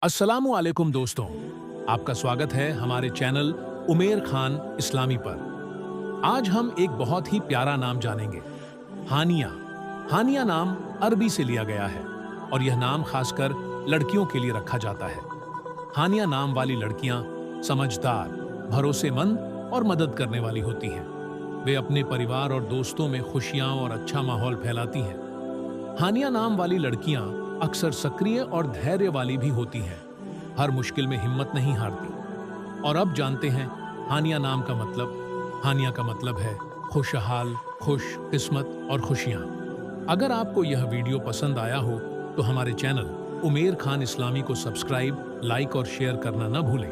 अस्सलामु अलैकुम दोस्तों, आपका स्वागत है हमारे चैनल उमेर खान इस्लामी पर। आज हम एक बहुत ही प्यारा नाम जानेंगे, हानिया। हानिया नाम अरबी से लिया गया है और यह नाम खासकर लड़कियों के लिए रखा जाता है। हानिया नाम वाली लड़कियां समझदार, भरोसेमंद और मदद करने वाली होती हैं। वे अपने परिवार और दोस्तों में खुशियां और अच्छा माहौल फैलाती हैं। हानिया नाम वाली लड़कियां अक्सर सक्रिय और धैर्य वाली भी होती हैं। हर मुश्किल में हिम्मत नहीं हारती। और अब जानते हैं हानिया नाम का मतलब। हानिया का मतलब है खुशहाल, खुश किस्मत और खुशियां। अगर आपको यह वीडियो पसंद आया हो तो हमारे चैनल उमेर खान इस्लामी को सब्सक्राइब, लाइक और शेयर करना न भूलें।